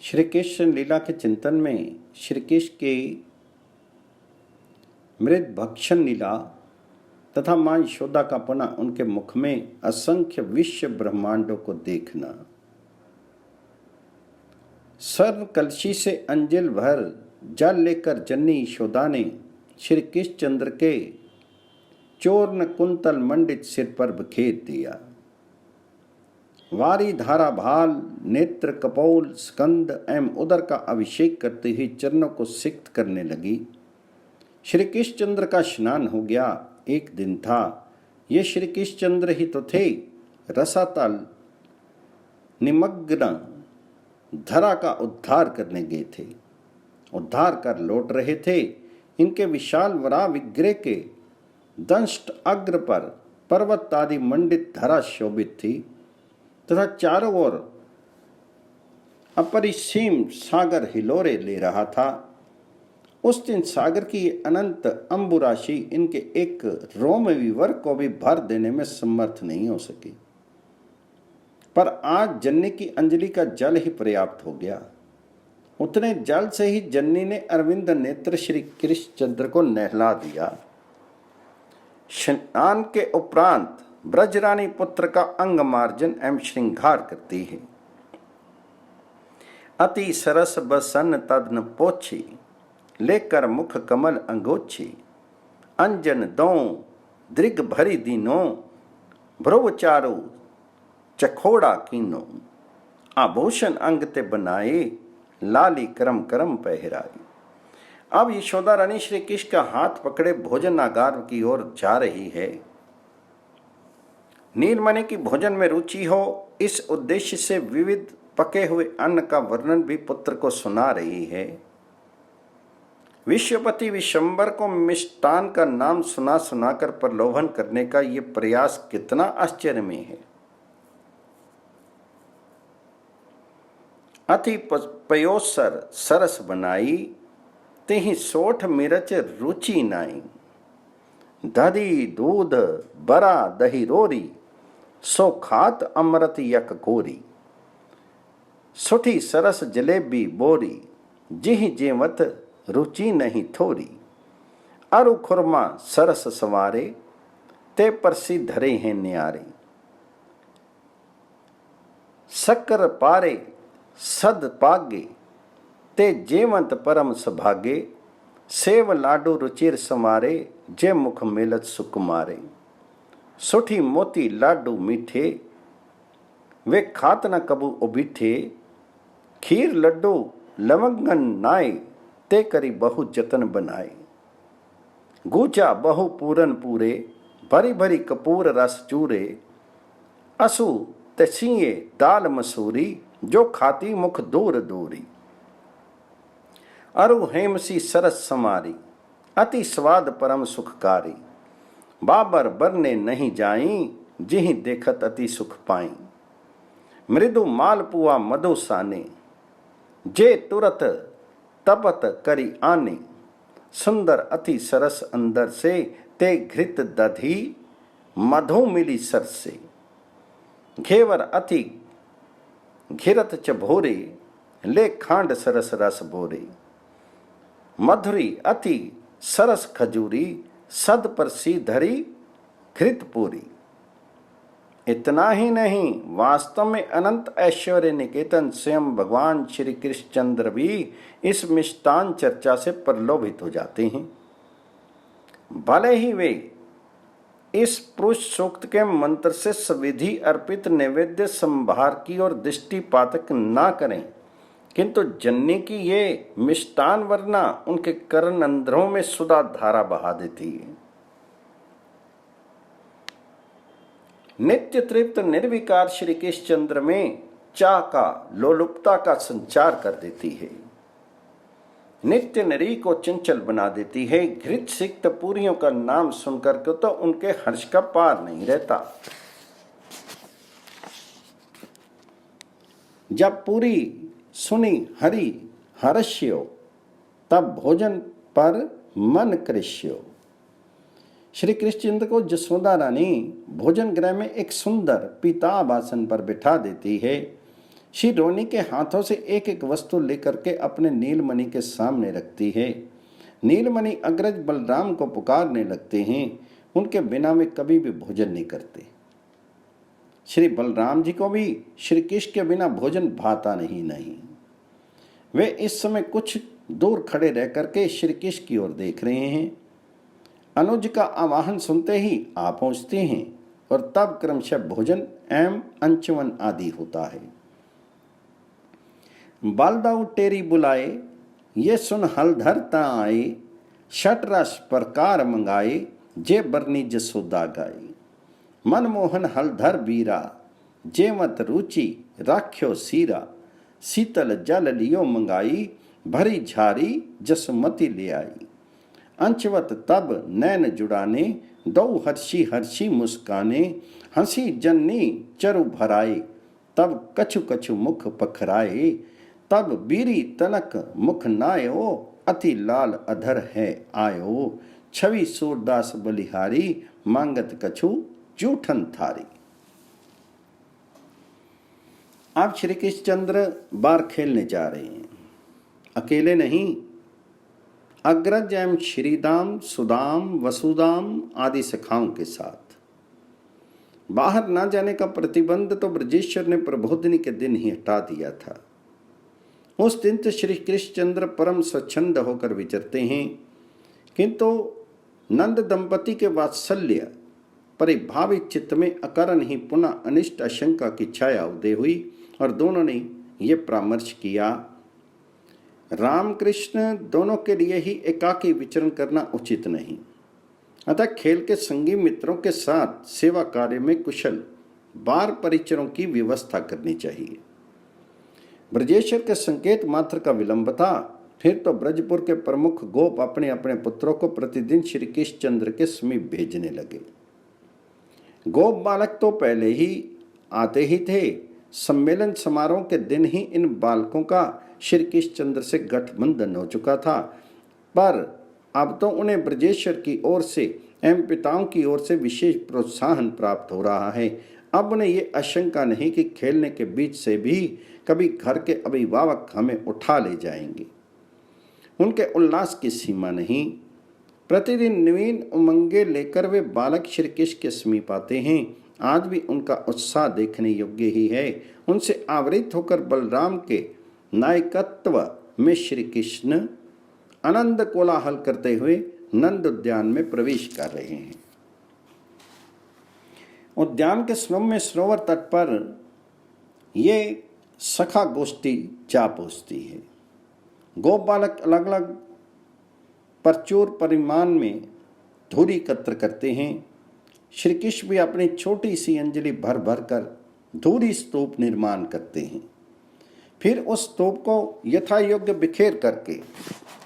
श्री कृष्ण लीला के चिंतन में श्री कृष्ण के मृत भक्षण लीला तथा मां यशोदा का पुनः उनके मुख में असंख्य विश्व ब्रह्मांडों को देखना। स्वर्ण कलशी से अंजल भर जल लेकर जननी यशोदा ने श्री कृष्ण चंद्र के चोर्ण कुंतल मंडित सिर पर बिखेर दिया। वारी धारा भाल नेत्र कपोल स्कंद एवं उदर का अभिषेक करते हुए चरणों को सिक्त करने लगी। श्री कृष्ण चंद्र का स्नान हो गया। एक दिन था, ये श्री कृष्ण चंद्र ही तो थे रसातल निमग्न धरा का उद्धार करने गए थे। उद्धार कर लौट रहे थे। इनके विशाल वरा विग्रह के दंष्ट अग्र पर पर्वत आदि मंडित धरा शोभित थी तथा चारों ओर अपरिसीम सागर हिलोरे ले रहा था। उस दिन सागर की अनंत अंबुराशि इनके एक रोम विवर को भी भर देने में समर्थ नहीं हो सकी। पर आज जन्नी की अंजलि का जल ही पर्याप्त हो गया। उतने जल से ही जन्नी ने अरविंद नेत्र श्री कृष्ण चंद्र को नहला दिया। स्नान के उपरांत ब्रजरानी पुत्र का अंग मार्जन एवं श्रृंगार करती है। अति सरस बसन तदन पोछी लेकर मुख कमल अंगोछी अंजन दो दृग भरी दीनो भ्रुव चारो चखोड़ा कीनो आभूषण अंग ते बनाए लाली करम करम पहराई। अब यशोदा रानी श्री कृष्ण का हाथ पकड़े भोजनागार की ओर जा रही है। नीलमणि की भोजन में रुचि हो, इस उद्देश्य से विविध पके हुए अन्न का वर्णन भी पुत्र को सुना रही है। विश्वपति विशंबर को मिष्टान का नाम सुना सुनाकर प्रलोभन करने का ये प्रयास कितना आश्चर्यमय है। अति पयोसर सरस बनाई तेहि सोठ मिरच रुचि नाई दधी दूध बरा दही रोरी सो खात अमृत यक गोरी सुठी सरस जलेबी बोरी जिहि जेवत रुचि नहीं थोरी अरु खुरमा सरस सवारे ते परसी धरे हैं न्यारे शक्कर पारे सद पागे ते जेवंत परम सभागे सेव लाडू रुचिर समारे जे मुख मेलत सुकुमारे सुठी मोती लाडू मीठे वे खात न कबू उबिठे खीर लड्डू लवंगन नाए ते करी बहु जतन बनाए गूजा बहु पूरन पूरे भरी भरी कपूर रस चूरे असु तसीए दाल मसूरी जो खाती मुख दूर दूरी अरु हेमसी सरस समारी अति स्वाद परम सुखकारी बाबर बरने नहीं जाई जिहि देखत अति सुख पाई मृदु मालपुआ मधु साने जे तुरत तपत करी आने सुंदर अति सरस अंदर से ते घृत दधी मधु मिली सर से घेवर अति घिरत चभोरे ले खांड सरस रस बोरे मधुरी अति सरस खजूरी सद पर सी धरी घृतपुरी। इतना ही नहीं, वास्तव में अनंत ऐश्वर्य निकेतन स्वयं भगवान श्री कृष्णचंद्र भी इस मिष्टान चर्चा से प्रलोभित हो जाते हैं। भले ही वे इस पुरुष सूक्त के मंत्र से सविधि अर्पित नैवेद्य संभार की ओर दृष्टिपातक ना करें, किंतु जन्नी की ये मिष्टान वरना उनके कर्ण अंधरों में सुधा धारा बहा देती है। नित्य तृप्त निर्विकार श्री कृष्णचंद्र में चाह का लोलुपता का संचार कर देती है। नित्य नरी को चंचल बना देती है। घृत सिक्त पूरियों का नाम सुनकर के तो उनके हर्ष का पार नहीं रहता। जब पूरी सुनी हरि हर्ष्यो तब भोजन पर मन कृष्यो। श्री कृष्णचंद्र को जसोदा रानी भोजन गृह में एक सुंदर पीताभ आसन पर बिठा देती है। श्री रोनी के हाथों से एक एक वस्तु लेकर के अपने नीलमणि के सामने रखती है। नीलमणि अग्रज बलराम को पुकारने लगते हैं। उनके बिना वे कभी भी भोजन नहीं करते। श्री बलराम जी को भी श्री कृष्ण के बिना भोजन भाता नहीं। वे इस समय कुछ दूर खड़े रह करके श्री कृष्ण की ओर देख रहे हैं। अनुज का आवाहन सुनते ही आ पहुंचते हैं और तब क्रमशः भोजन एवं अंचवन आदि होता है। बालदाऊ टेरी बुलाए, ये सुन हलधर ता आए, शट रस प्रकार मंगाए, जे बरनी जसोदा गाए। मनमोहन हलधर बीरा, जे मत रुचि राख्यो सीरा, शीतल जल लियो मंगाई, भरी झारी जसमती ले आई। अंचवत तब नैन जुड़ाने, दो हर्षी हर्षी मुस्काने, हंसी जन्नी चरु भराए, तब कछु कछु मुख पखराए, तब बीरी तनक मुख नायो, अति लाल अधर है आयो, छवि सूरदास बलिहारी, मांगत कछु जूठन थारी। अब श्री कृष्णचंद्र बार खेलने जा रहे हैं। अकेले नहीं, अग्रज एवं श्रीदाम, सुदाम, वसुदाम आदि सखाओं के साथ। बाहर ना जाने का प्रतिबंध तो ब्रजेश्वर ने प्रबोधनी के दिन ही हटा दिया था। उस दिन तो श्री कृष्णचंद्र परम स्वच्छंद होकर विचरते हैं, किंतु नंद दंपति के वात्सल्य परिभावित चित्त में अकारण ही पुनः अनिष्ट आशंका की छाया उदय हुई और दोनों ने ये परामर्श किया, रामकृष्ण दोनों के लिए ही एकाकी विचरण करना उचित नहीं, अतः खेल के संगी मित्रों के साथ सेवा कार्य में कुशल बार परिचरों की व्यवस्था करनी चाहिए। ब्रजेश्वर के संकेत मात्र का विलंब था। फिर तो ब्रजपुर के प्रमुख गोप अपने अपने पुत्रों को प्रतिदिन श्री कृष्णचंद्र के समीप भेजने लगे। गोप बालक तो पहले ही आते ही थे। सम्मेलन समारोह के दिन ही इन बालकों का श्री कृष्णचंद्र से गठबंधन हो चुका था, पर अब तो उन्हें ब्रजेश्वर की ओर से एवं पिताओं की ओर से विशेष प्रोत्साहन प्राप्त हो रहा है। अब उन्हें ये आशंका नहीं कि खेलने के बीच से भी कभी घर के अभिभावक हमें उठा ले जाएंगे। उनके उल्लास की सीमा नहीं। प्रतिदिन नवीन उमंगे लेकर वे बालक श्री कृष्ण के समीप आते हैं। आज भी उनका उत्साह देखने योग्य ही है। उनसे आवृत होकर बलराम के नायकत्व में श्री कृष्ण आनंद कोलाहल करते हुए नंद उद्यान में प्रवेश कर रहे हैं। उद्यान के सौम्य सरोवर तट पर ये सखा गोष्ठी जा पहुंचती है। गोप बालक अलग अलग प्रचुर परिमाण में धूरी एकत्र करते हैं। श्री कृष्ण भी अपनी छोटी सी अंजलि भर भर कर धूरी स्तूप निर्माण करते हैं। फिर उस स्तूप को यथा योग्य बिखेर करके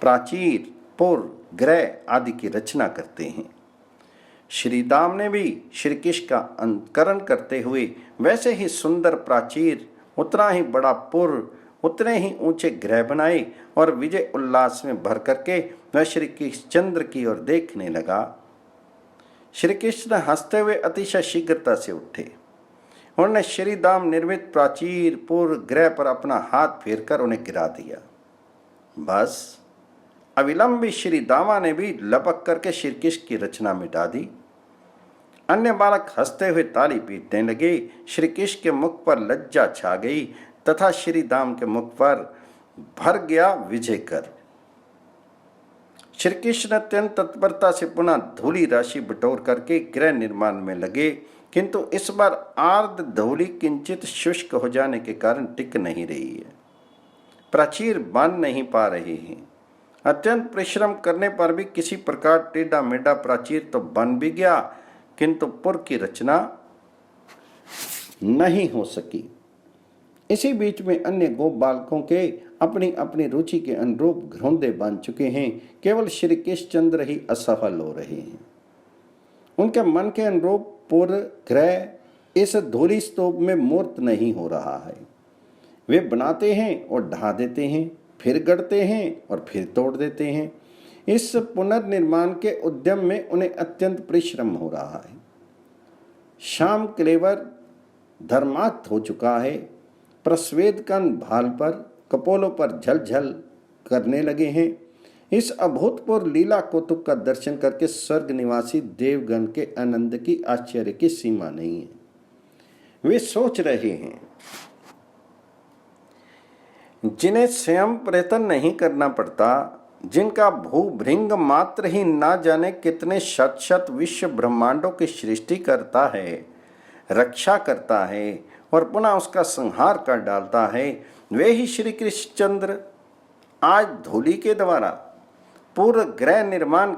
प्राचीर, पुर, ग्रह आदि की रचना करते हैं। श्री दाम ने भी श्री कृष्ण का अनुकरण करते हुए वैसे ही सुंदर प्राचीर, उतना ही बड़ा पुर, उतने ही ऊंचे ग्रह बनाए और विजय उल्लास में भर करके वह श्री कृष्णचंद्र की ओर देखने लगा। श्री कृष्ण हंसते हुए अतिशय शीघ्रता से उठे। उन्होंने श्री दाम निर्मित प्राचीर, पुर, ग्रह पर अपना हाथ फेरकर उन्हें गिरा दिया। बस अविलंबी श्री दामा ने भी लपक करके श्री कृष्ण की रचना मिटा दी। अन्य बालक हंसते हुए ताली पीटने लगे। श्री कृष्ण के मुख पर लज्जा छा गई तथा श्री दाम के मुख पर भर गया विजय कर। श्री कृष्ण अत्यंत तत्परता से पुनः धूली राशि बटोर करके गृह निर्माण में लगे, किंतु इस बार आर्द्र धूली किंचित शुष्क हो जाने के कारण टिक नहीं रही है। प्राचीर बन नहीं पा रहे हैं। अत्यंत परिश्रम करने पर भी किसी प्रकार टेढ़ा मेढ़ा प्राचीर तो बन भी गया, किंतु पुर की रचना नहीं हो सकी। इसी बीच में अन्य गोप बालकों के अपनी अपनी रुचि के अनुरूप घरौंदे बन चुके हैं। केवल श्री कृष्णचंद्र ही असफल हो रहे हैं। उनके मन के अनुरूप पुर, ग्रह इस धूली स्तूप में मूर्त नहीं हो रहा है। वे बनाते हैं और ढा देते हैं, फिर गढ़ते हैं और फिर तोड़ देते हैं। इस पुनर्निर्माण के उद्यम में उन्हें अत्यंत परिश्रम हो रहा है। श्याम क्लेवर धर्मार्थ हो चुका है। प्रस्वेदकन भाल पर कपोलों पर झलझल करने लगे हैं। इस अभूतपूर्व लीला कौतुक का दर्शन करके स्वर्ग निवासी देवगण के आनंद की आश्चर्य की सीमा नहीं है। वे सोच रहे हैं, जिन्हें स्वयं प्रयत्न नहीं करना पड़ता, जिनका भूभृंग मात्र ही ना जाने कितने शत शत विश्व ब्रह्मांडों की सृष्टि करता है, रक्षा करता है और पुनः उसका संहार कर डालता है, वे ही श्री कृष्णचंद्र आज धूलि के द्वारा पूर्ण ग्रह निर्माण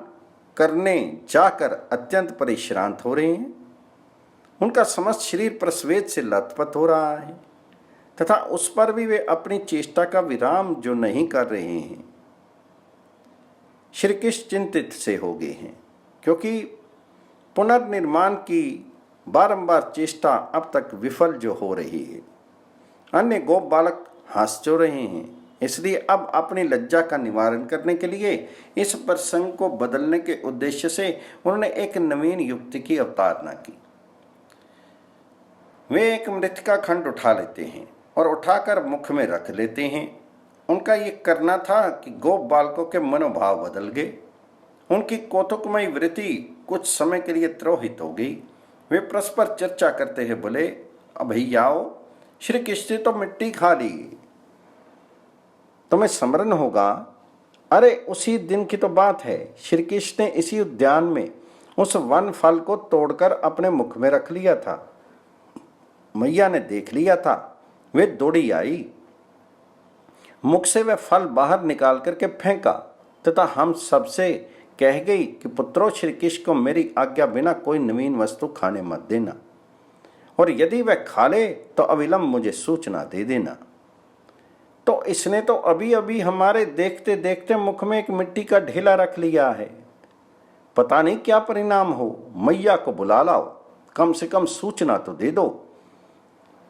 करने जाकर अत्यंत परिश्रांत हो रहे हैं। उनका समस्त शरीर प्रस्वेद से लथपथ हो रहा है तथा उस पर भी वे अपनी चेष्टा का विराम जो नहीं कर रहे हैं। श्री कृष्ण चिंतित से हो गए हैं, क्योंकि पुनर्निर्माण की बारंबार चेष्टा अब तक विफल जो हो रही है। अन्य गोप बालक हंस जो रहे हैं, इसलिए अब अपनी लज्जा का निवारण करने के लिए इस प्रसंग को बदलने के उद्देश्य से उन्होंने एक नवीन युक्ति की अवतारणा की। वे एक मृतिका खंड उठा लेते हैं और उठाकर मुख में रख लेते हैं। उनका ये करना था कि गोप बालकों के मनोभाव बदल गए। उनकी कौतुकमयी वृत्ति कुछ समय के लिए त्रोहित हो गई। वे परस्पर चर्चा करते हैं, बोले, अब भैयाओ, श्री कृष्ण तो मिट्टी खा ली, तुम्हें स्मरण होगा, अरे उसी दिन की तो बात है, श्री कृष्ण ने इसी उद्यान में उस वन फल को तोड़कर अपने मुख में रख लिया था। मैया ने देख लिया था, वे दौड़ी आई, मुख से वह फल बाहर निकाल करके फेंका तथा हम सबसे कह गई कि पुत्रों, श्री कृष्ण को मेरी आज्ञा बिना कोई नवीन वस्तु खाने मत देना, और यदि वह खा ले तो अविलंब मुझे सूचना दे देना। तो इसने तो अभी अभी हमारे देखते देखते मुख में एक मिट्टी का ढेला रख लिया है, पता नहीं क्या परिणाम हो। मैया को बुला लाओ, कम से कम सूचना तो दे दो।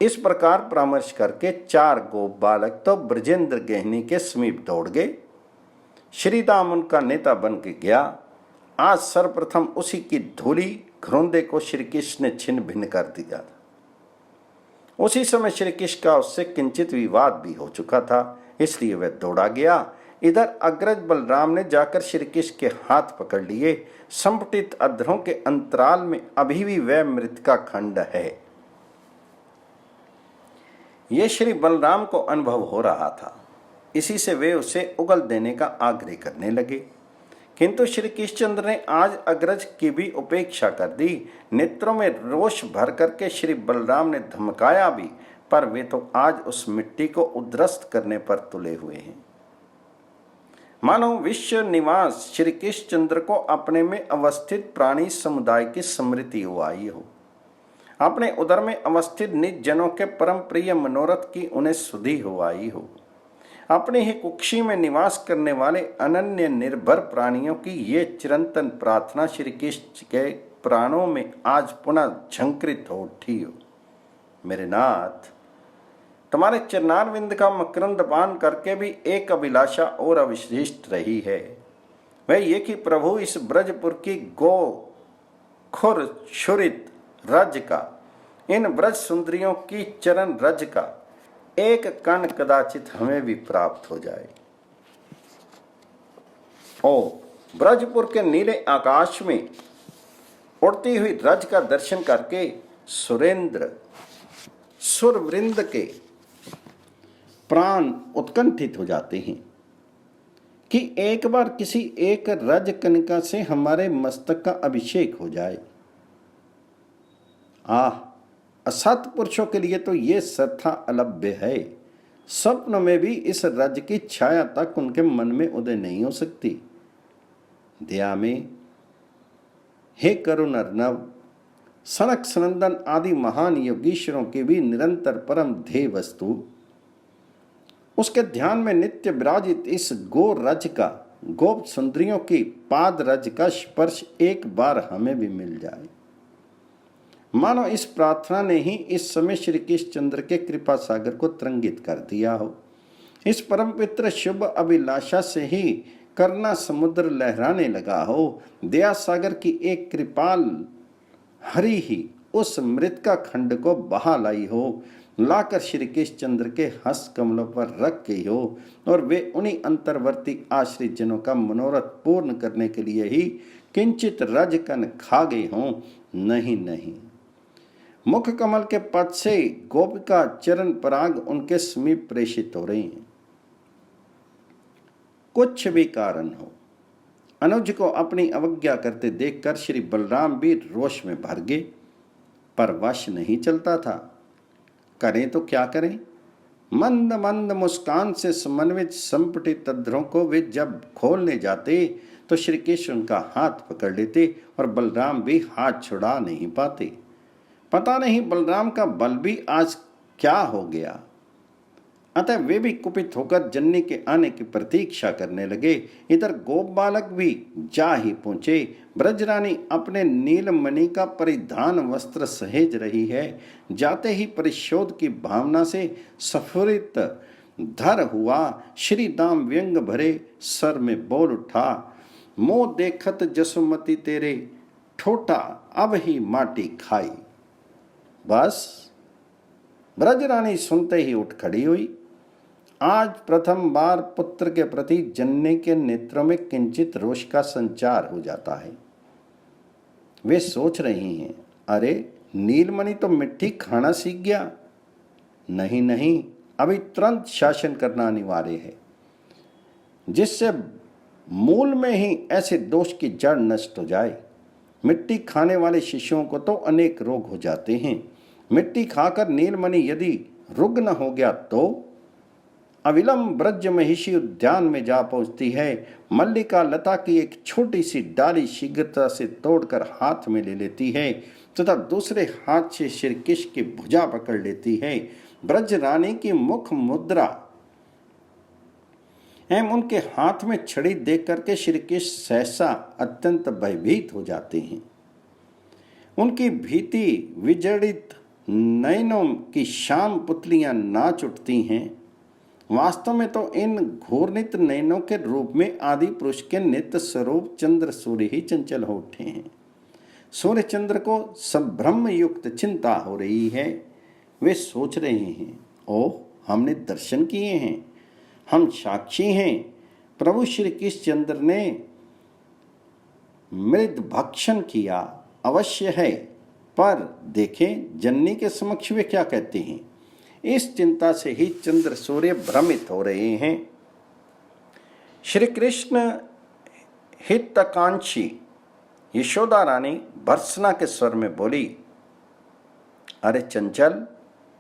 इस प्रकार परामर्श करके 4 गोप बालक तो ब्रजेंद्र गहनी के समीप दौड़ गए। श्री राम उनका नेता बन के गया। आज सर्वप्रथम उसी की धूली घरोंदे को श्री कृष्ण ने छिन्न भिन्न कर दिया था। उसी समय श्री कृष्ण का उससे किंचित विवाद भी हो चुका था, इसलिए वह दौड़ा गया। इधर अग्रज बलराम ने जाकर श्री कृष्ण के हाथ पकड़ लिए। संपुटित अधरों के अंतराल में अभी भी वह मृतिका खंड है। ये श्री बलराम को अनुभव हो रहा था, इसी से वे उसे उगल देने का आग्रह करने लगे। किंतु श्री कृष्णचंद्र ने आज अग्रज की भी उपेक्षा कर दी। नेत्रों में रोष भर करके श्री बलराम ने धमकाया भी, पर वे तो आज उस मिट्टी को उद्ध्वस्त करने पर तुले हुए हैं। मानो विश्व निवास श्री कृष्णचंद्र को अपने में अवस्थित प्राणी समुदाय की स्मृति हो आई हो। अपने उदर में अवस्थित निज जनों के परम प्रिय मनोरथ की उन्हें सुधि हो आई हो। अपने ही कुक्षी में निवास करने वाले अनन्य निर्भर प्राणियों की ये चिरंतन प्रार्थना श्री कृष्ण के प्राणों में आज पुनः झंकृत हो उठी हो। मेरे नाथ, तुम्हारे चरणारविंद का मकरंद पान करके भी एक अभिलाषा और अविशिष्ट रही है, वह ये कि प्रभु इस ब्रजपुर की गो खुर छुरित रज का, इन ब्रज सुंदरियों की चरण रज का एक कण कदाचित हमें भी प्राप्त हो जाए। ओ ब्रजपुर के नीले आकाश में उड़ती हुई रज का दर्शन करके सुरेंद्र सुरवृंद के प्राण उत्कंठित हो जाते हैं कि एक बार किसी एक रज कनिका से हमारे मस्तक का अभिषेक हो जाए। असत पुरुषों के लिए तो ये सर्था अलभ्य है। स्वप्न में भी इस रज की छाया तक उनके मन में उदय नहीं हो सकती। दया में हे करुण अर्णव, सनक सनंदन आदि महान योगीश्वरों की भी निरंतर परम ध्येय वस्तु, उसके ध्यान में नित्य विराजित इस गो रज का, गोप सुंदरियों की पाद रज का स्पर्श एक बार हमें भी मिल जाए। मानो इस प्रार्थना ने ही इस समय श्री कृष्णचंद्र के कृपा सागर को तरंगित कर दिया हो। इस परम पवित्र शुभ अभिलाषा से ही करना समुद्र लहराने लगा हो। दया सागर की एक कृपाल हरि ही उस मृतिका खंड को बहा लाई हो। लाकर श्री कृष्णचंद्र के हस्त कमलों पर रख गई हो और वे उन्हीं अंतर्वर्ती आश्रित जनों का मनोरथ पूर्ण करने के लिए ही किंचित रजकन खा गई हों। नहीं नहीं, मुख कमल के पद से गोपिका चरण पराग उनके समीप प्रेषित हो रही हैं। कुछ भी कारण हो, अनुज को अपनी अवज्ञा करते देखकर श्री बलराम भी रोष में भर गए, पर वश नहीं चलता था। करें तो क्या करें? मंद मंद मुस्कान से समन्वित संपुटित तद्रों को वे जब खोलने जाते तो श्री कृष्ण उनका हाथ पकड़ लेते और बलराम भी हाथ छुड़ा नहीं पाते। पता नहीं बलराम का बल भी आज क्या हो गया। अतः वे भी कुपित होकर जननी के आने की प्रतीक्षा करने लगे। इधर गोप बालक भी जा ही पहुंचे। ब्रजरानी अपने नीलमणि का परिधान वस्त्र सहेज रही है। जाते ही परिशोध की भावना से स्फुरित धर हुआ श्री दाम व्यंग भरे सर में बोल उठा, मोह देखत जसुमती तेरे ठोटा अब ही माटी खाई। बस ब्रजरानी सुनते ही उठ खड़ी हुई। आज प्रथम बार पुत्र के प्रति जननी के नेत्रों में किंचित रोष का संचार हो जाता है। वे सोच रही हैं, अरे नीलमणि तो मिट्टी खाना सीख गया। नहीं नहीं, अभी तुरंत शासन करना अनिवार्य है, जिससे मूल में ही ऐसे दोष की जड़ नष्ट हो जाए। मिट्टी खाने वाले शिशुओं को तो अनेक रोग हो जाते हैं। मिट्टी खाकर नीलमणि यदि रुग्ण हो गया तो अविलंब ब्रज महिषी उद्यान में जा पहुंचती है। मल्लिका लता की एक छोटी सी डाली शीघ्रता से तोड़कर हाथ में ले लेती है तथा दूसरे हाथ से श्री कृष्ण की भुजा पकड़ लेती है। ब्रज रानी की मुख मुद्रा एवं उनके हाथ में छड़ी देख करके श्री कृष्ण सहसा अत्यंत भयभीत हो जाते हैं। उनकी भीति विजड़ित नयनों की शाम पुतलियां नाच उठती हैं। वास्तव में तो इन घूर्णित नयनों के रूप में आदि पुरुष के नित्य स्वरूप चंद्र सूर्य ही चंचल हो उठे हैं। सूर्य चंद्र को संभ्रम युक्त चिंता हो रही है। वे सोच रहे हैं, ओह हमने दर्शन किए हैं, हम साक्षी हैं, प्रभु श्री कृष्णचंद्र ने मृद भक्षण किया अवश्य है, पर देखें जननी के समक्ष वे क्या कहते हैं। इस चिंता से ही चंद्र सूर्य भ्रमित हो रहे हैं। श्री कृष्ण हितकांक्षी यशोदा रानी भर्त्सना के स्वर में बोली, अरे चंचल,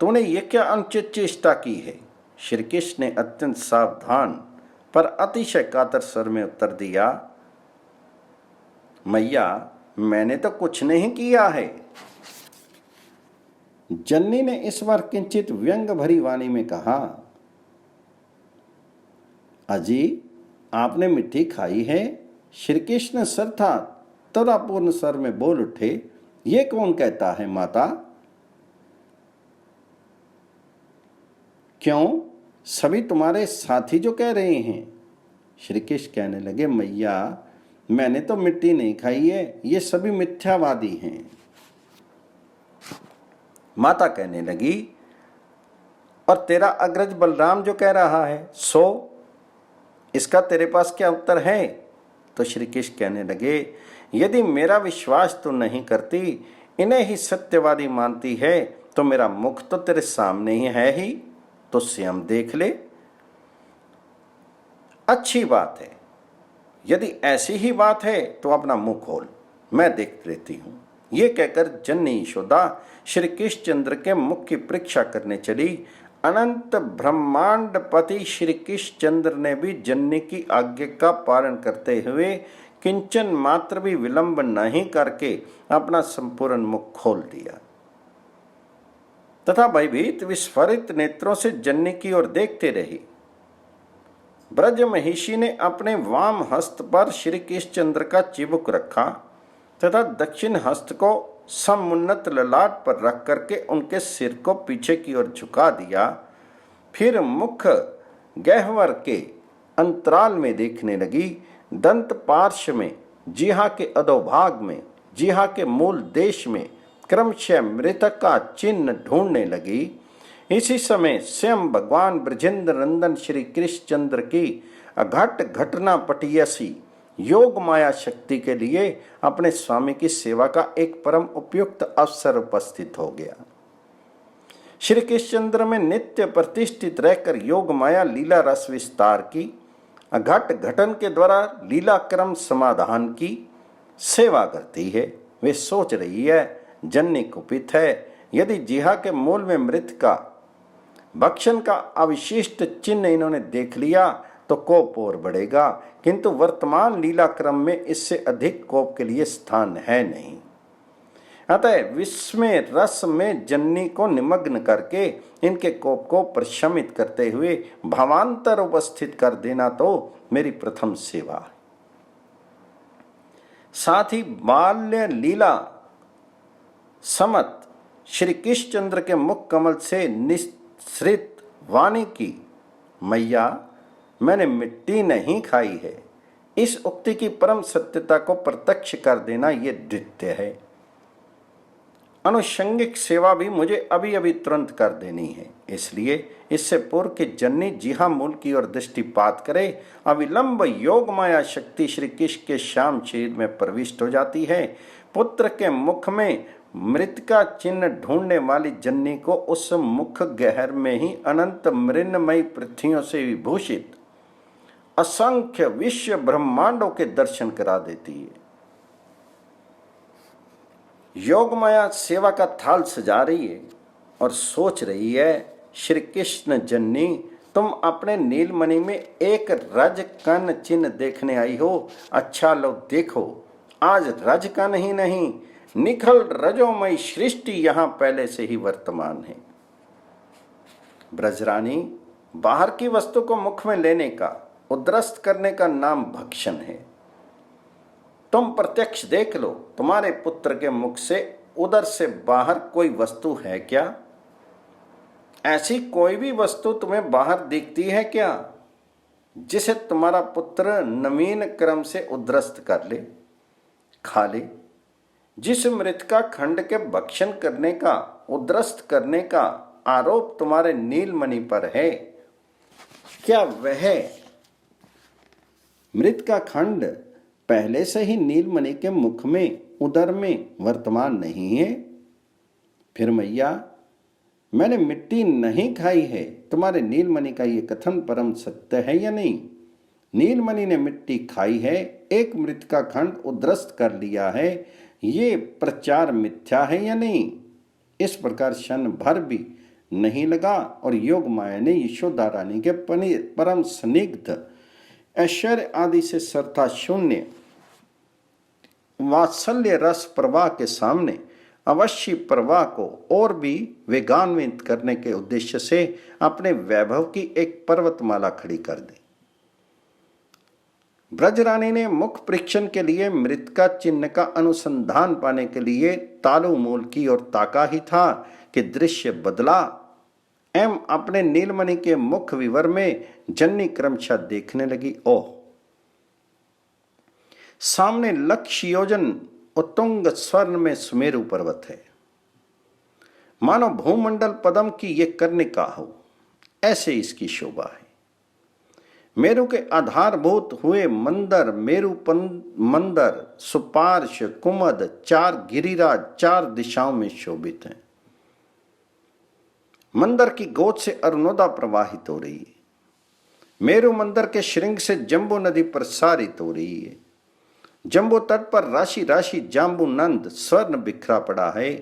तूने ये क्या अनुचित चेष्टा की है? श्री कृष्ण ने अत्यंत सावधान पर अतिशय कातर स्वर में उत्तर दिया, मैया मैंने तो कुछ नहीं किया है। जननी ने इस बार किंचित व्यंग भरी वाणी में कहा, अजी आपने मिट्टी खाई है? श्री कृष्ण सरथा तरापूर्ण स्वर में बोल उठे, ये कौन कहता है माता? क्यों, सभी तुम्हारे साथी जो कह रहे हैं। श्री कृष्ण कहने लगे, मैया मैंने तो मिट्टी नहीं खाई है, ये सभी मिथ्यावादी हैं। माता कहने लगी, और तेरा अग्रज बलराम जो कह रहा है सो इसका तेरे पास क्या उत्तर है? तो श्री कृष्ण कहने लगे, यदि मेरा विश्वास तो नहीं करती, इन्हें ही सत्यवादी मानती है, तो मेरा मुख तो तेरे सामने ही है ही, तो स्वयं देख ले। अच्छी बात है, यदि ऐसी ही बात है तो अपना मुंह खोल, मैं देख लेती हूं। ये कहकर जननी यशोदा श्री कृष्णचंद्र के मुख की परीक्षा करने चली। अनंत ब्रह्मांड पति श्री कृष्णचंद्र ने भी जननी की आज्ञा का पालन करते हुए किंचन मात्र भी विलंब नहीं करके अपना संपूर्ण मुख खोल दिया तथा भयभीत विस्फारित नेत्रों से जननी की ओर देखते रही। ब्रज महिषी ने अपने वाम हस्त पर श्री कृष्णचंद्र का चिबुक रखा तथा दक्षिण हस्त को समुन्नत ललाट पर रख करके उनके सिर को पीछे की ओर झुका दिया। फिर मुख गहवर के अंतराल में देखने लगी। दंत पार्श्व में, जिहा के अधोभाग में, जिहा के मूल देश में क्रमशः मृतक का चिन्ह ढूंढने लगी। इसी समय स्वयं भगवान ब्रजेंद्र नंदन श्री कृष्णचंद्र की अघट घटना पटियसी योग माया शक्ति के लिए अपने स्वामी की सेवा का एक परम उपयुक्त अवसर उपस्थित हो गया। श्री कृष्णचंद्र में नित्य प्रतिष्ठित रहकर योग माया लीला रस विस्तार की अघट घटन के द्वारा लीला क्रम समाधान की सेवा करती है। वे सोच रही है, जननी कुपित है, यदि जिहा के मूल में मृत का भक्षण का अविशिष्ट चिन्ह इन्होंने देख लिया तो कोप और बढ़ेगा, किंतु वर्तमान लीला क्रम में इससे अधिक कोप के लिए स्थान है नहीं। अतः विस्मय रस में जननी को निमग्न करके इनके कोप को प्रशमित करते हुए भावांतर उपस्थित कर देना तो मेरी प्रथम सेवा है। साथ ही बाल्य लीला समत श्री कृष्णचंद्र के मुख कमल से निसृत वाणी की, मैया मैंने मिट्टी नहीं खाई है, इस उक्ति की परम सत्यता को प्रत्यक्ष कर देना ये द्वितीय है। अनुषंगिक सेवा भी मुझे अभी अभी तुरंत कर देनी है, इसलिए इससे पूर्व कि जननी जिहा मूल की ओर दृष्टिपात करे, अविलंब योग माया शक्ति श्री कृष्ण के श्याम शरीर में प्रविष्ट हो जाती है। पुत्र के मुख में मृतिका चिन्ह ढूंढने वाली जननी को उस मुख गहर में ही अनंत मृन्मयी पृथ्वियों से विभूषित असंख्य विश्व ब्रह्मांडों के दर्शन करा देती है। योग माया सेवा का थाल सजा रही है और सोच रही है, श्री कृष्ण जननी तुम अपने नीलमणि में एक रज कण चिन्ह देखने आई हो। अच्छा लो देखो, आज रज कण ही नहीं, निखल रजोमयी सृष्टि यहां पहले से ही वर्तमान है। ब्रजरानी, बाहर की वस्तु को मुख में लेने का, उद्रस्त करने का नाम भक्षण है। तुम प्रत्यक्ष देख लो, तुम्हारे पुत्र के मुख से उदर से बाहर कोई वस्तु है क्या? ऐसी कोई भी वस्तु तुम्हें बाहर दिखती है क्या जिसे तुम्हारा पुत्र नवीन क्रम से उद्रस्त कर ले, खा ले? जिस मृतिका खंड के भक्षण करने का, उद्रस्त करने का आरोप तुम्हारे नीलमणि पर है, क्या वह मृतिका खंड पहले से ही नीलमणि के मुख में, उदर में वर्तमान नहीं है? फिर मैया, मैंने मिट्टी नहीं खाई है, तुम्हारे नीलमणि का ये कथन परम सत्य है या नहीं? नीलमणि ने मिट्टी खाई है, एक मृतिका खंड उद्रस्त कर लिया है, ये प्रचार मिथ्या है या नहीं? इस प्रकार क्षण भर भी नहीं लगा और योग माया ने यशोदा रानी के परम स्निग्ध ऐश्वर्य आदि से सरथा शून्य वात्सल्य रस प्रवाह के सामने अवश्य प्रवाह को और भी वेगान्वित करने के उद्देश्य से अपने वैभव की एक पर्वतमाला खड़ी कर दी। ब्रजरानी ने मुख परीक्षण के लिए मृतिका चिन्ह का अनुसंधान पाने के लिए तालु मूल की ओर ताका ही था कि दृश्य बदला एवं अपने नीलमणि के मुख विवर में जननी क्रमशः देखने लगी। ओह, सामने लक्ष्य योजन उत्तुंग स्वर्ण में सुमेरु पर्वत है, मानो भूमंडल पदम की ये कर्णिका हो, ऐसे इसकी शोभा है। मेरु के आधारभूत हुए मंदर, मेरु मंदर, सुपार्श, कुमद, चार गिरिराज चार दिशाओं में शोभित हैं। मंदर की गोद से अरुणोदा प्रवाहित हो रही है। मेरु मंदिर के श्रृंग से जम्बू नदी प्रसारित हो रही है। जम्बू तट पर राशि राशि जाम्बू नंद स्वर्ण बिखरा पड़ा है।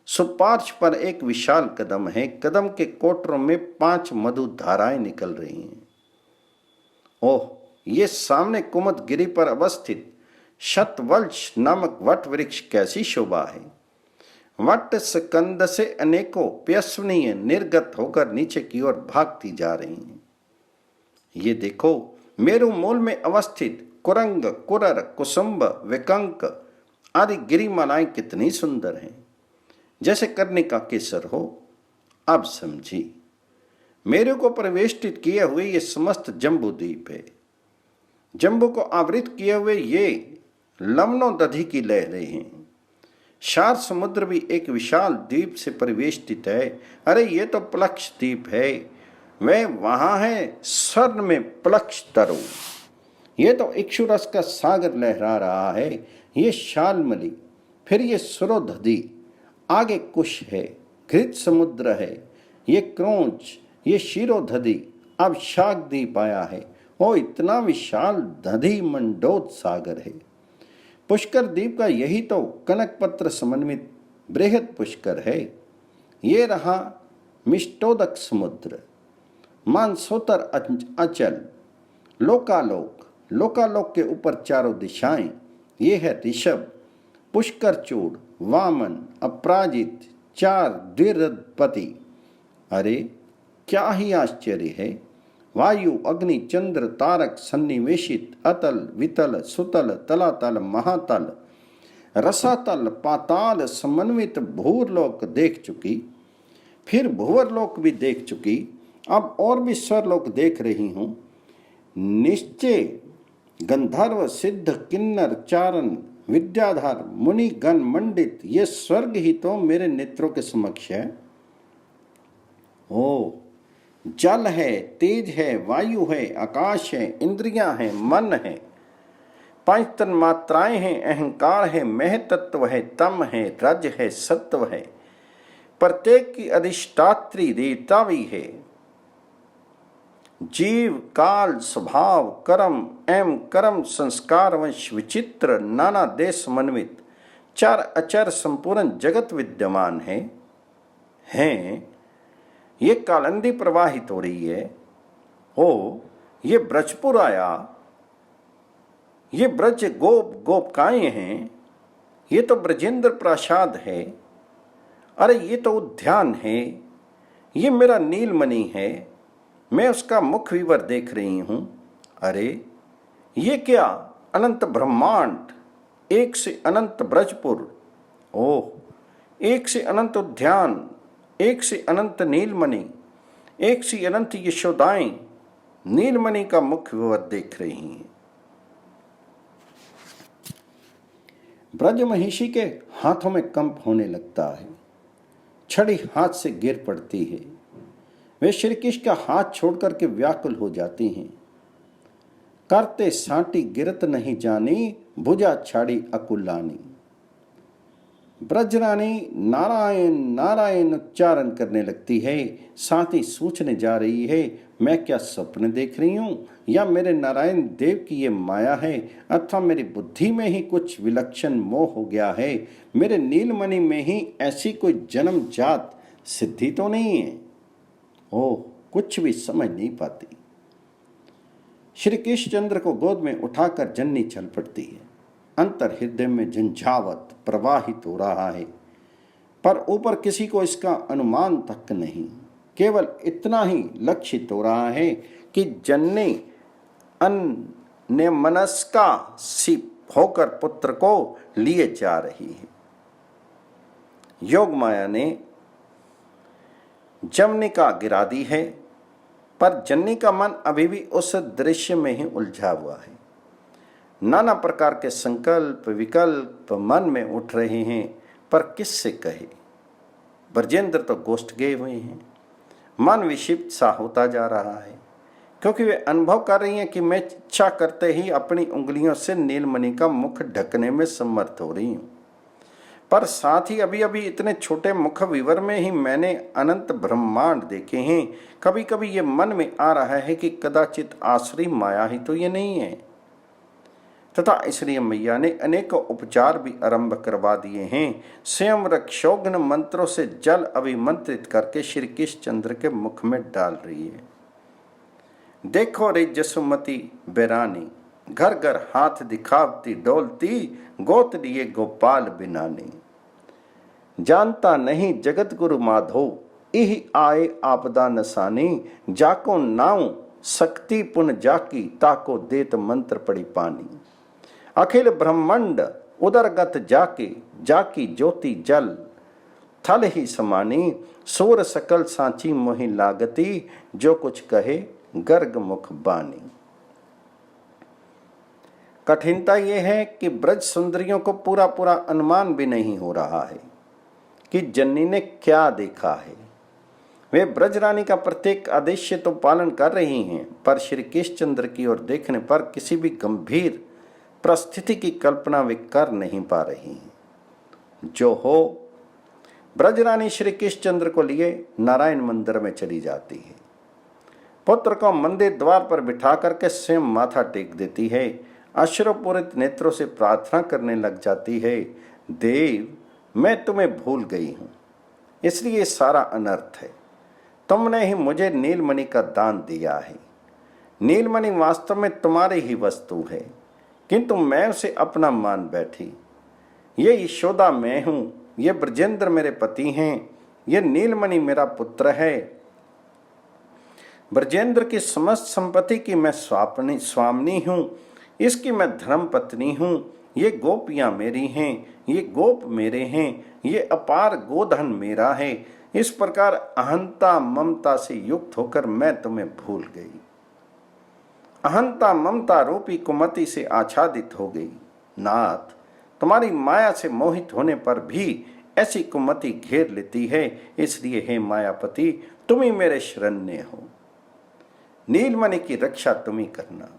सुपार्श पर एक विशाल कदम है। कदम के कोटरों में 5 मधु धाराएं निकल रही हैं। ओह, ये सामने कुमुद गिरी पर अवस्थित शतवल्श नामक वट वृक्ष कैसी शोभा है। वट स्कंद से अनेकों प्यस्वनीय निर्गत होकर नीचे की ओर भागती जा रही हैं। ये देखो, मेरु मूल में अवस्थित कुरंग, कुरर, कुसुम्ब, विकंक आदि गिरिमालाएं कितनी सुंदर हैं, जैसे कर्णिका केसर हो। अब समझी, मेरु को परिवेष्टित किए हुए ये समस्त जम्बू द्वीप है। जम्बू को आवृत किए हुए ये लवणों दधि की लहरें हैं। क्षार समुद्र भी एक विशाल द्वीप से परिवेष्टित है। अरे ये तो प्लक्ष द्वीप है, वह वहां है स्वर्ण में प्लक्ष तरु। ये तो इक्षुरस का सागर लहरा रहा है, ये शालमली, फिर ये सुरोधदी, आगे कुश है, घृत समुद्र है, ये क्रोंच, ये शिरोधदी, अब शाकद्वीप आया है। ओ इतना विशाल दधी मंडोत सागर है। पुष्कर द्वीप का यही तो कनक पत्र समन्वित बृहद पुष्कर है। ये रहा मिष्टोदक समुद्र, मानसोतर अचल, लोकालोक, लोकालोक के ऊपर चारों दिशाएं। ये है ऋषभ, पुष्कर चूड़, वामन, अपराजित, चार द्विरदपति। अरे क्या ही आश्चर्य है। वायु, अग्नि, चंद्र, तारक, सन्निवेशित, अतल, वितल, सुतल, तलातल, महातल, रसातल, पाताल समन्वित भूरलोक देख चुकी, फिर भूवरलोक भी देख चुकी, अब और भी स्वरलोक देख रही हूं। निश्चय गंधर्व, सिद्ध, किन्नर, चारण, विद्याधर, मुनि गण मंडित, ये स्वर्ग ही तो मेरे नेत्रों के समक्ष है। ओ जल है, तेज है, वायु है, आकाश है, इंद्रियां हैं, मन है, पांच तन मात्राएं हैं, अहंकार है, मह तत्व है, तम है, रज है, सत्व है, प्रत्येक की अधिष्ठात्री देवता भी है। जीव, काल, स्वभाव, कर्म एवं कर्म संस्कार वंश विचित्र नाना देश समन्वित चार अचर संपूर्ण जगत विद्यमान है। ये कालंदी प्रवाहित हो रही है। हो ये ब्रजपुर आया, ये ब्रज गोप गोपकाएं हैं, ये तो ब्रजेंद्र प्रासाद है। अरे ये तो उद्यान है, ये मेरा नीलमणि है, मैं उसका मुख विवर देख रही हूं। अरे ये क्या अनंत ब्रह्मांड, एक से अनंत ब्रजपुर, ओह एक से अनंत उद्यान, एक से अनंत नीलमणि, एक से अनंत यशोदाएं नीलमणि का मुख विवर देख रही हैं। ब्रज महिषी के हाथों में कंप होने लगता है, छड़ी हाथ से गिर पड़ती है। वे श्री कृष्ण का हाथ छोड़कर के व्याकुल हो जाती हैं। करते सांटी गिरत नहीं जानी, भुजा छाड़ी अकुलानी। ब्रजरानी नारायण नारायण उच्चारण करने लगती है, साथ ही सोचने जा रही है, मैं क्या स्वप्न देख रही हूं या मेरे नारायण देव की ये माया है, अथवा मेरी बुद्धि में ही कुछ विलक्षण मोह हो गया है। मेरे नीलमणि में ही ऐसी कोई जन्मजात सिद्धि तो नहीं है। ओह कुछ भी समझ नहीं पाती। श्री कृष्णचंद्र को गोद में उठाकर जननी चल पड़ती है। अंतर हृदय में झंझावत प्रवाहित हो रहा है, पर ऊपर किसी को इसका अनुमान तक नहीं। केवल इतना ही लक्षित हो रहा है कि जननी अन्यमनस्का सी होकर पुत्र को लिए जा रही है। योग माया ने जमनिका गिरा दी है, पर जननी का मन अभी भी उस दृश्य में ही उलझा हुआ है। नाना प्रकार के संकल्प विकल्प मन में उठ रहे हैं, पर किससे कहे। ब्रजेंद्र तो गोष्ठ गए हुए हैं। मन विक्षिप्त सा होता जा रहा है, क्योंकि वे अनुभव कर रही हैं कि मैं इच्छा करते ही अपनी उंगलियों से नीलमणि का मुख ढकने में समर्थ हो रही हूँ। पर साथ ही अभी अभी इतने छोटे मुख विवर में ही मैंने अनंत ब्रह्मांड देखे हैं। कभी कभी ये मन में आ रहा है कि कदाचित आश्री माया ही तो ये नहीं है। तथा इसलिए मैया ने अनेकों उपचार भी आरंभ करवा दिए हैं। स्वयं रक्षोघ्न मंत्रों से जल अभिमंत्रित करके श्री कृष्णचंद्र के मुख में डाल रही है। देखो रे जसुमती बैरानी, घर घर हाथ दिखावती डोलती, गोत लिए गोपाल बिनानी। जानता नहीं जगत गुरु माधो, इहि आए आपदा नसानी, जाको नाव शक्ति पुन जाकी, ताको देत मंत्र पड़ी पानी। अखिल ब्रह्मांड उदरगत जाके, जाकी ज्योति जल थल ही समानी, सूर सकल सांची मोहि लागती, जो कुछ कहे गर्ग मुख बानी। कठिनता यह है कि ब्रज सुंदरियों को पूरा पूरा अनुमान भी नहीं हो रहा है कि जन्नी ने क्या देखा है। वे ब्रजरानी का प्रत्येक आदेश तो पालन कर रही हैं, पर श्री कृष्णचंद्र की ओर देखने पर किसी भी गंभीर परिस्थिति की कल्पना वे कर नहीं पा रही हैं। जो हो, ब्रजरानी श्री कृष्णचंद्र को लिए नारायण मंदिर में चली जाती है। पुत्र को मंदिर द्वार पर बिठा करके स्वयं माथा टेक देती है, अश्रुपूरित नेत्रों से प्रार्थना करने लग जाती है, देव, मैं तुम्हें भूल गई हूं, इसलिए सारा अनर्थ है। तुमने ही मुझे नीलमणि का दान दिया है। नीलमणि वास्तव में तुम्हारी ही वस्तु है, किंतु मैं उसे अपना मान बैठी। ये यशोदा मैं हूं, ये ब्रजेंद्र मेरे पति हैं, ये नीलमणि मेरा पुत्र है। ब्रजेंद्र की समस्त संपत्ति की मैं स्वामिनी हूं, इसकी मैं धर्म पत्नी हूं। ये गोपियां मेरी हैं, ये गोप मेरे हैं, ये अपार गोधन मेरा है। इस प्रकार अहंता ममता से युक्त होकर मैं तुम्हें भूल गई, अहंता ममता रूपी कुमति से आच्छादित हो गई। नाथ, तुम्हारी माया से मोहित होने पर भी ऐसी कुमति घेर लेती है, इसलिए हे मायापति, तुम ही मेरे शरण्य हो। नीलमणि की रक्षा तुम ही करना।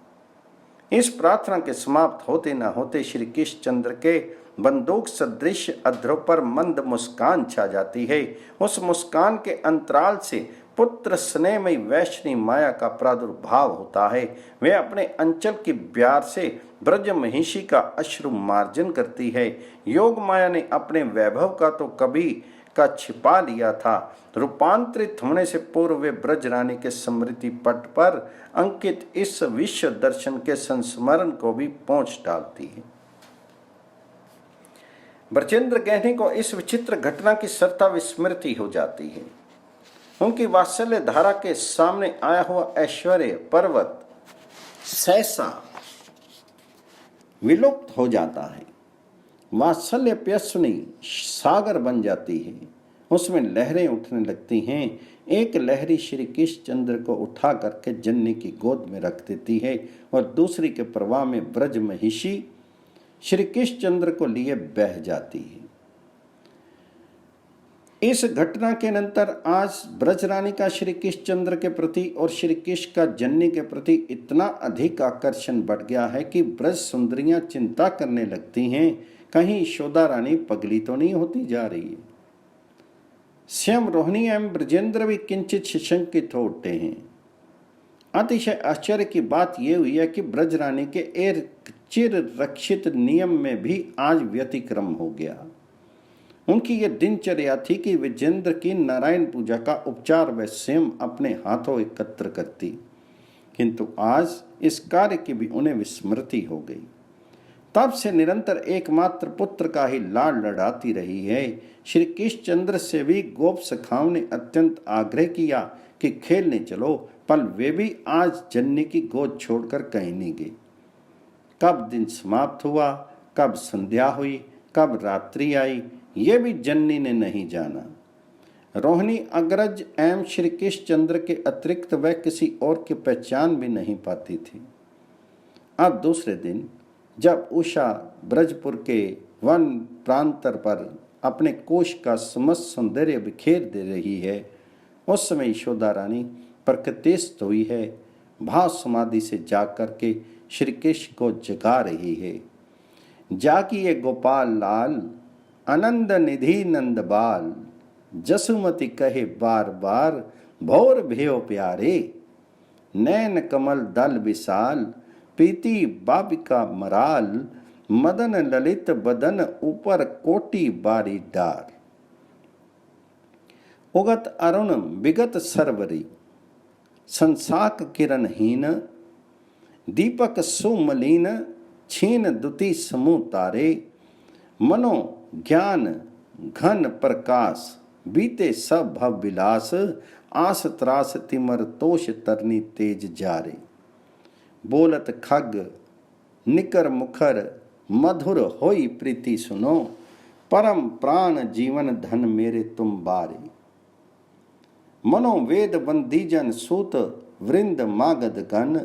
इस प्रार्थना के समाप्त होते न होते श्री कृष्णचंद्र के बंदूक सदृश अधरों पर मंद मुस्कान छा जाती है। उस मुस्कान के अंतराल से पुत्र स्नेहमयी वैष्णी माया का प्रादुर्भाव होता है। वे अपने अंचल की ब्यार से ब्रज महिषी का अश्रु मार्जन करती है। योग माया ने अपने वैभव का तो कभी का छिपा लिया था, रूपांतरित होने से पूर्व वे ब्रजरानी के स्मृति पट पर अंकित इस विश्व दर्शन के संस्मरण को भी पहुंच डालती है। ब्रजेंद्र गहने को इस विचित्र घटना की सरता विस्मृति हो जाती है। उनकी वात्सल्य धारा के सामने आया हुआ ऐश्वर्य पर्वत सहसा विलुप्त हो जाता है। वात्सल्य प्यसनी सागर बन जाती है, उसमें लहरें उठने लगती हैं। एक लहरी श्री कृष्णचंद्र को उठा करके जन्नी की गोद में रख देती है और दूसरी के प्रवाह में ब्रज महिषी श्री कृष्णचंद्र को लिए बह जाती है। इस घटना के अनंतर आज ब्रजरानी का श्री कृष्णचंद्र के प्रति और श्री कृष्ण का जन्नी के प्रति इतना अधिक आकर्षण बढ़ गया है कि ब्रज सुंदरियां चिंता करने लगती हैं, कहीं यशोदा रानी पगली तो नहीं होती जा रही है। स्वयं रोहिणी एवं ब्रजेंद्र भी किंचित शंकित हो उठते हैं। अतिशय आश्चर्य की बात यह हुई है कि ब्रजरानी के एक चिर रक्षित नियम में भी आज व्यतिक्रम हो गया। उनकी यह दिनचर्या थी कि विजेंद्र की नारायण पूजा का उपचार वे स्वयं अपने हाथों एकत्र करती, किंतु आज इस कार्य की भी उन्हें विस्मृति हो गई। तब से निरंतर एकमात्र पुत्र का ही लाड लड़ाती रही है। श्री कृष्णचंद्र से भी गोप सखाओं ने अत्यंत आग्रह किया कि खेलने चलो, पर वे भी आज जन्नी की गोद छोड़कर कहीं नहीं गए। कब दिन समाप्त हुआ, कब संध्या हुई, कब रात्रि आई, ये भी जन्नी ने नहीं जाना। रोहिणी अग्रज एवं श्री कृष्णचंद्र के अतिरिक्त वह किसी और की पहचान भी नहीं पाती थी। अब दूसरे दिन जब उषा ब्रजपुर के वन प्रांतर पर अपने कोश का समस्त सौंदर्य बिखेर दे रही है, उस समय यशोदा रानी प्रकृतिस्थ हुई है। भाव समाधि से जाग करके श्री कृष्ण को जगा रही है। जाकी ये गोपाल लाल, आनंद निधि नंद बाल, जसुमति कहे बार बार, भोर भयो प्यारे, नैन कमल दल विशाल, प्रीति बाबिका मराल, मदन ललित बदन ऊपर कोटि बारी डार। उगत अरुण विगत सरवरी, संसाक किरणहीन, दीपक सुमलीन, छीन दुति समूह तारे, मनो ज्ञान घन प्रकाश, बीते सब भव विलास, आस त्रास तिमर तोष तरनी तेज जारे। बोलत खग निकर मुखर, मधुर होई प्रीति सुनो, परम प्राण जीवन धन मेरे तुम बारे। मनो वेद बंदीजन सूत वृंद मागध गण,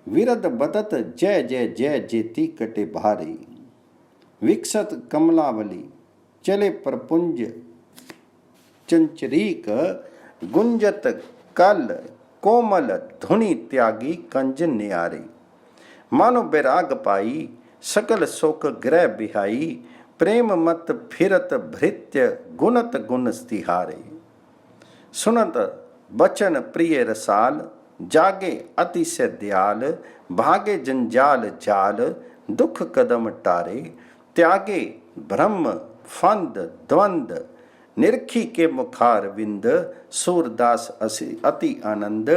विरद बदत जय जय जय जेती कटे भारी। विकसत कमलावली चले प्रपुंज चंचरीक। गुंजत कल कोमल धुनि त्यागी कंज न्यारी। मानो बैराग पाई सकल शोक ग्रह बिहाई। प्रेम मत फिरत भृत्य गुणत गुण तिहारे। सुनत बचन प्रिय रसाल जागे अतिशय दयाल। भागे जंजाल जाल दुख कदम टारे। त्यागे ब्रह्म फंद द्वंद निरखी के मुखार विंद। सूरदास अति आनंद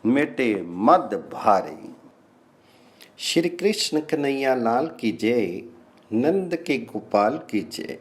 मेटे मद भारे। श्री कृष्ण कन्हैया लाल की जय। नंद के गोपाल की जय।